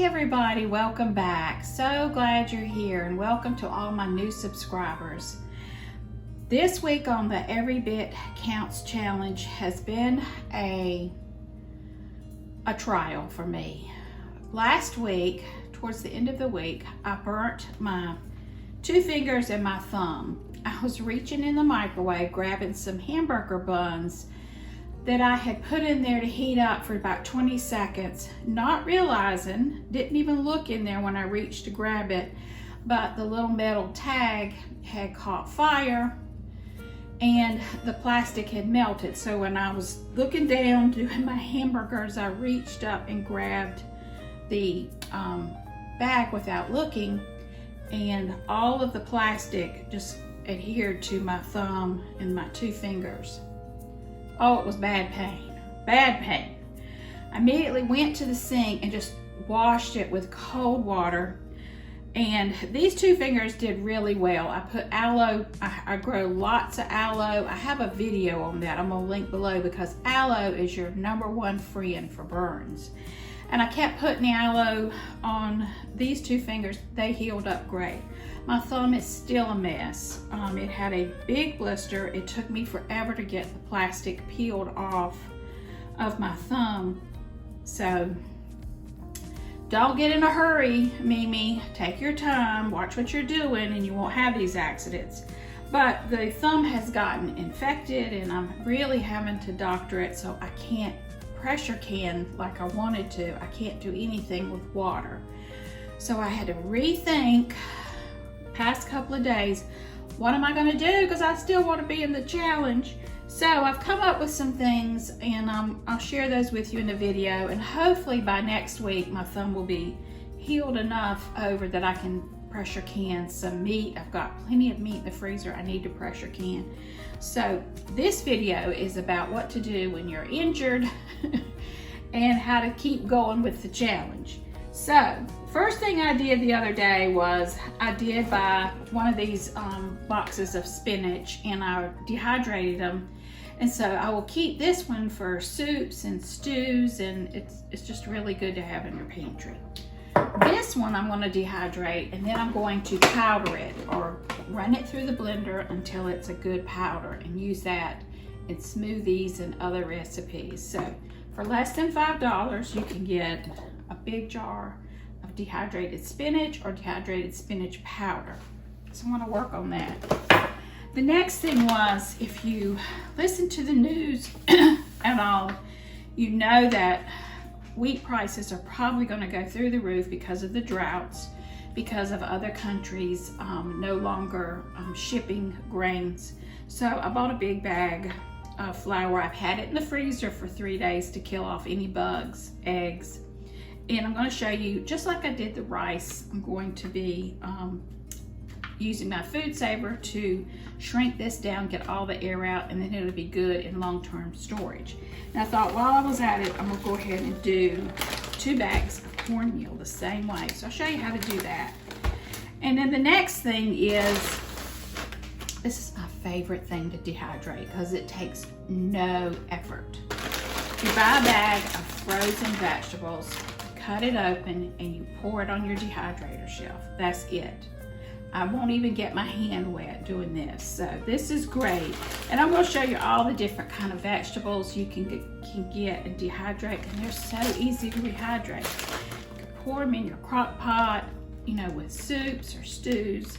everybody, welcome back. So glad you're here, and welcome to all my new subscribers. This week on the Every Bit Counts challenge has been a trial for me. Last week, towards the end of the week, I burnt my 2 fingers and my thumb. I was reaching in the microwave grabbing some hamburger buns that I had put in there to heat up for about 20 seconds, not realizing, didn't even look in there when I reached to grab it, but the little metal tag had caught fire and the plastic had melted. So when I was looking down doing my hamburgers, I reached up and grabbed the bag without looking, and all of the plastic just adhered to my thumb and my 2 fingers. Oh, it was bad pain, bad pain. I immediately went to the sink and just washed it with cold water. And these 2 fingers did really well. I put aloe, I grow lots of aloe. I have a video on that I'm gonna link below, because aloe is your #1 friend for burns. And I kept putting the aloe on these 2 fingers. They healed up great. My thumb is still a mess. It had a big blister. It took me forever to get the plastic peeled off of my thumb. So don't get in a hurry, Mimi. Take your time, watch what you're doing, and you won't have these accidents. But the thumb has gotten infected, and I'm really having to doctor it, so I can't pressure can like I wanted to. I can't do anything with water. So I had to rethink past couple of days, what am I going to do, because I still want to be in the challenge. So I've come up with some things, and I'll share those with you in the video, and hopefully by next week my thumb will be healed enough over that I can pressure can some meat. I've got plenty of meat in the freezer I need to pressure can. So this video is about what to do when you're injured and how to keep going with the challenge. So first thing I did the other day was I did buy one of these boxes of spinach, and I dehydrated them. And so I will keep this one for soups and stews, and it's just really good to have in your pantry. This one I'm going to dehydrate, and then I'm going to powder it or run it through the blender until it's a good powder, and use that in smoothies and other recipes. So for less than $5, you can get a big jar of dehydrated spinach or dehydrated spinach powder. So I'm going to work on that. The next thing was, if you listen to the news at all, you know that wheat prices are probably going to go through the roof because of the droughts, because of other countries no longer shipping grains. So I bought a big bag of flour. I've had it in the freezer for 3 days to kill off any bugs, eggs. And I'm going to show you, just like I did the rice, I'm going to be using my food saver to shrink this down, get all the air out, and then it'll be good in long-term storage. And I thought while I was at it, I'm gonna go ahead and do 2 bags of cornmeal the same way. So I'll show you how to do that. And then the next thing is, this is my favorite thing to dehydrate because it takes no effort. You buy a bag of frozen vegetables, cut it open, and you pour it on your dehydrator shelf. That's it. I won't even get my hand wet doing this. So this is great. And I'm going to show you all the different kind of vegetables you can get and dehydrate, and they're so easy to rehydrate. You can pour them in your crock pot, you know, with soups or stews,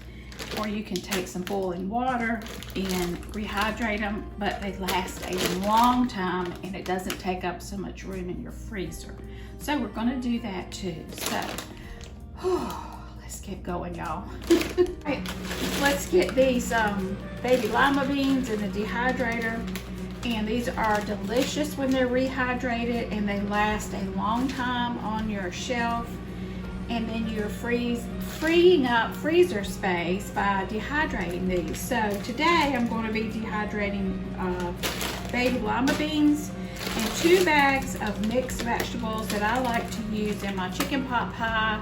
or you can take some boiling water and rehydrate them, but they last a long time and it doesn't take up so much room in your freezer. So we're going to do that too. So, let's get going, y'all. Right, let's get these baby lima beans in the dehydrator. And these are delicious when they're rehydrated, and they last a long time on your shelf. And then you're freeing up freezer space by dehydrating these. So today I'm going to be dehydrating baby lima beans and 2 bags of mixed vegetables that I like to use in my chicken pot pie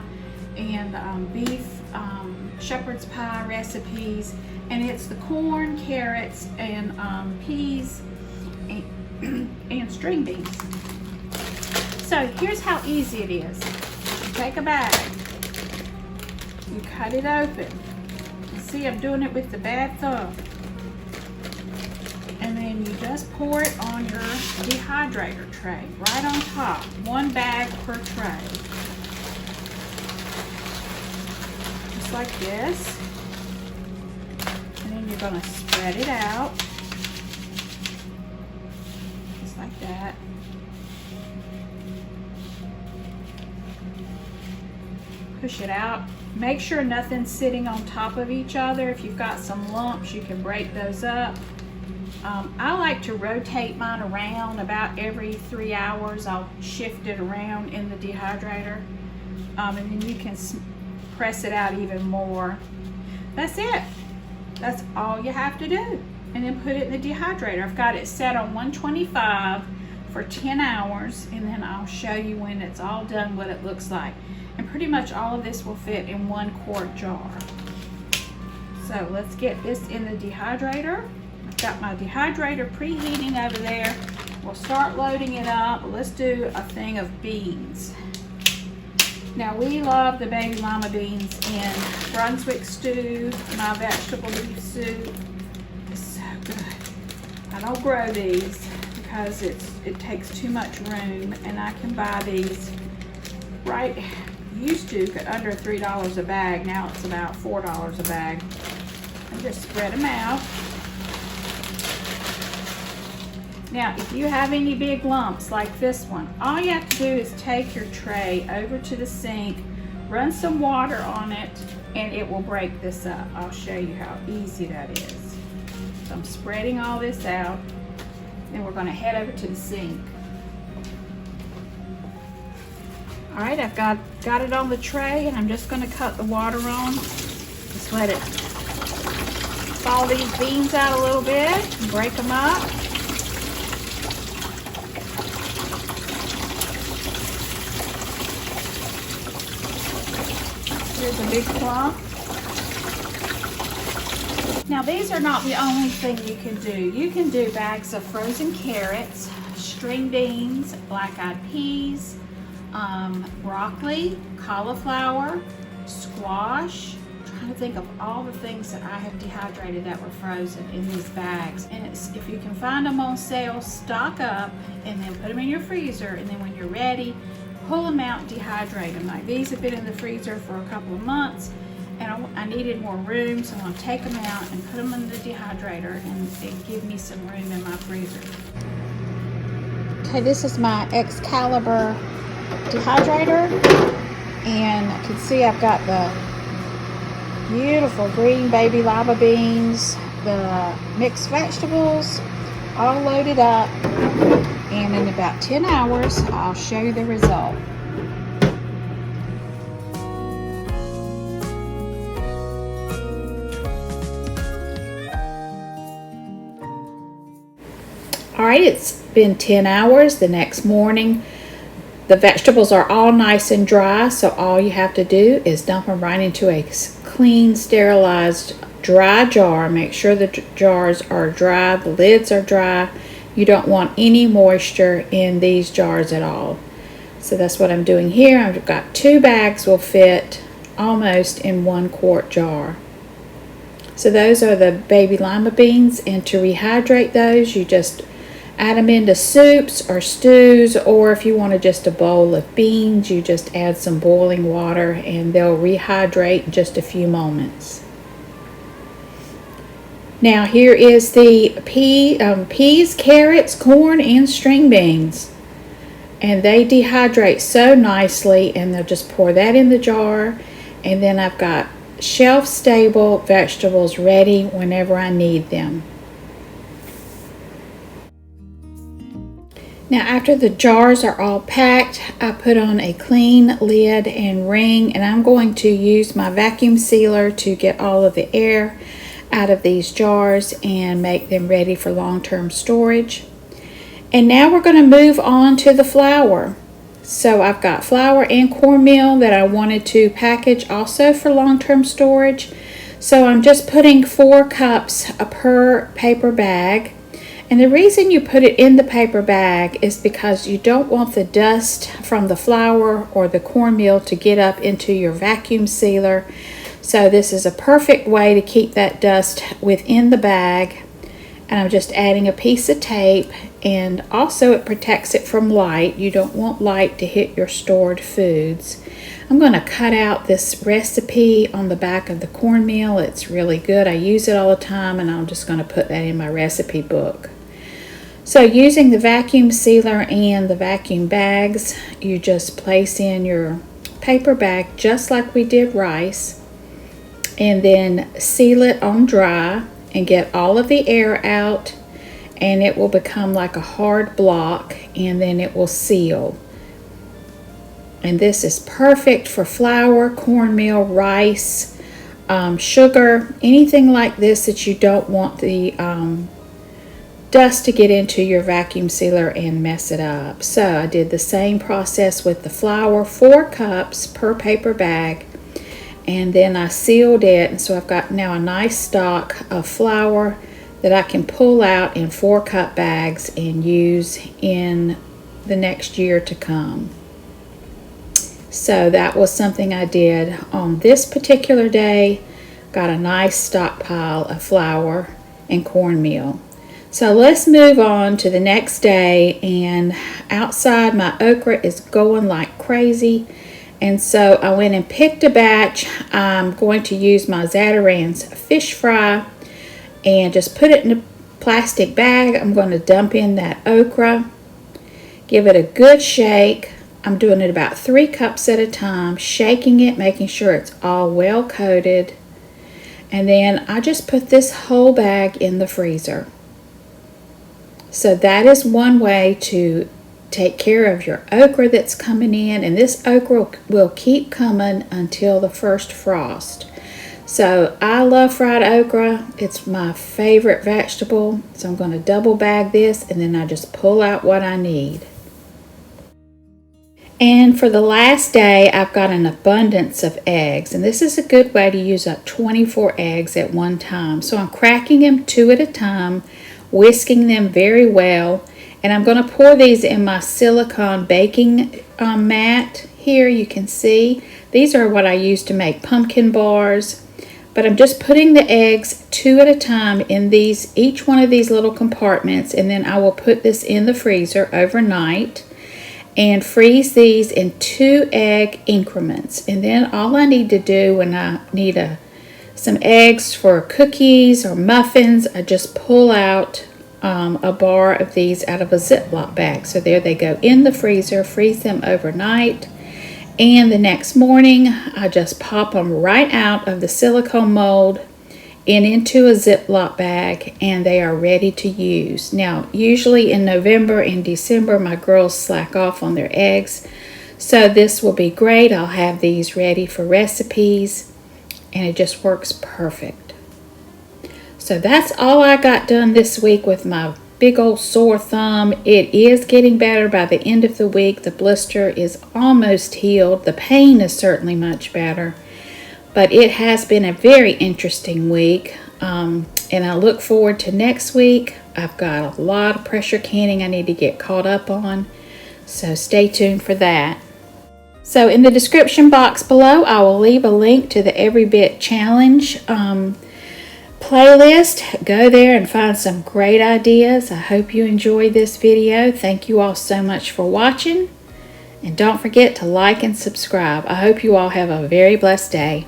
and beef shepherd's pie recipes. And it's the corn, carrots, and peas and string beans. So here's how easy it is. take a bag, you cut it open. You see, I'm doing it with the bad thumb. And then you just pour it on your dehydrator tray, right on top. 1 bag per tray. Just like this. And then you're gonna spread it out. Just like that. Push it out. Make sure nothing's sitting on top of each other. If you've got some lumps, you can break those up. I like to rotate mine around about every 3 hours. I'll shift it around in the dehydrator. And then you can press it out even more. That's it. That's all you have to do. And then put it in the dehydrator. I've got it set on 125 for 10 hours, and then I'll show you when it's all done what it looks like. And pretty much all of this will fit in 1 quart jar. So let's get this in the dehydrator. I've got my dehydrator preheating over there. We'll start loading it up. Let's do a thing of beans. Now we love the baby llama beans in Brunswick stew, my vegetable beef soup. It's so good. I don't grow these because it takes too much room, and I can buy these right, used to under $3 a bag. Now it's about $4 a bag. And just spread them out. Now, if you have any big lumps like this one, all you have to do is take your tray over to the sink, run some water on it, and it will break this up. I'll show you how easy that is. So I'm spreading all this out, and we're gonna head over to the sink. All right, I've got it on the tray, and I'm just gonna cut the water on. Just let it thaw these beans out a little bit and break them up. Here's a big clump. Now these are not the only thing you can do. You can do bags of frozen carrots, string beans, black-eyed peas, broccoli, cauliflower, squash. I'm trying to think of all the things that I have dehydrated that were frozen in these bags. And if you can find them on sale, stock up and then put them in your freezer, and then when you're ready, pull them out and dehydrate them. Like these have been in the freezer for a couple of months, and I needed more room, so I'm going to take them out and put them in the dehydrator and give me some room in my freezer. Okay, this is my Excalibur dehydrator, and I can see I've got the beautiful green baby lima beans, the mixed vegetables, all loaded up. And in about 10 hours, I'll show you the result. All right, it's been 10 hours. The next morning, the vegetables are all nice and dry, so all you have to do is dump them right into a clean, sterilized, dry jar. Make sure the jars are dry, the lids are dry. You don't want any moisture in these jars at all. So that's what I'm doing here. I've got 2 bags will fit almost in 1 quart jar. So those are the baby lima beans, and to rehydrate those, you just add them into soups or stews, or if you want just a bowl of beans, you just add some boiling water and they'll rehydrate in just a few moments. Now here is the peas, carrots, corn, and string beans. And they dehydrate so nicely, and they'll just pour that in the jar. And then I've got shelf-stable vegetables ready whenever I need them. Now after the jars are all packed, I put on a clean lid and ring, and I'm going to use my vacuum sealer to get all of the air out of these jars and make them ready for long-term storage. And now we're going to move on to the flour. So I've got flour and cornmeal that I wanted to package also for long-term storage. So I'm just putting 4 cups per paper bag, And the reason you put it in the paper bag is because you don't want the dust from the flour or the cornmeal to get up into your vacuum sealer. So this is a perfect way to keep that dust within the bag. And I'm just adding a piece of tape, and also it protects it from light. You don't want light to hit your stored foods. I'm going to cut out this recipe on the back of the cornmeal. It's really good. I use it all the time, and I'm just going to put that in my recipe book. So using the vacuum sealer and the vacuum bags, you just place in your paper bag just like we did rice, and then seal it on dry and get all of the air out, and it will become like a hard block, and then it will seal. And this is perfect for flour, cornmeal, rice, sugar, anything like this that you don't want the dust to get into your vacuum sealer and mess it up. So I did the same process with the flour, 4 cups per paper bag, and then I sealed it. And so I've got now a nice stock of flour that I can pull out in 4-cup bags and use in the next year to come. So that was something I did on this particular day. Got a nice stockpile of flour and cornmeal. So let's move on to the next day, and outside my okra is going like crazy. And so I went and picked a batch. I'm going to use my Zatarain's fish fry and just put it in a plastic bag. I'm going to dump in that okra, give it a good shake. I'm doing it about 3 cups at a time, shaking it, making sure it's all well coated. And then I just put this whole bag in the freezer. So that is one way to take care of your okra that's coming in, and this okra will keep coming until the first frost. So I love fried okra. It's my favorite vegetable. So I'm going to double bag this, and then I just pull out what I need. And for the last day, I've got an abundance of eggs, and this is a good way to use up 24 eggs at one time. So I'm cracking them 2 at a time, whisking them very well. And I'm going to pour these in my silicone baking mat. Here you can see these are what I use to make pumpkin bars. But I'm just putting the eggs 2 at a time in each one of these little compartments, and then I will put this in the freezer overnight and freeze these in 2 egg increments. And then all I need to do when I need some eggs for cookies or muffins, I just pull out a bar of these out of a Ziploc bag. So there they go in the freezer, freeze them overnight, and the next morning I just pop them right out of the silicone mold and into a Ziploc bag, and they are ready to use. Now usually in November and December my girls slack off on their eggs, so this will be great. I'll have these ready for recipes, and it just works perfect. So that's all I got done this week with my big old sore thumb. It is getting better by the end of the week. The blister is almost healed. The pain is certainly much better. But it has been a very interesting week. And I look forward to next week. I've got a lot of pressure canning I need to get caught up on. So stay tuned for that. So in the description box below, I will leave a link to the Every Bit Challenge playlist. Go there and find some great ideas. I hope you enjoyed this video. Thank you all so much for watching, and don't forget to like and subscribe. I hope you all have a very blessed day.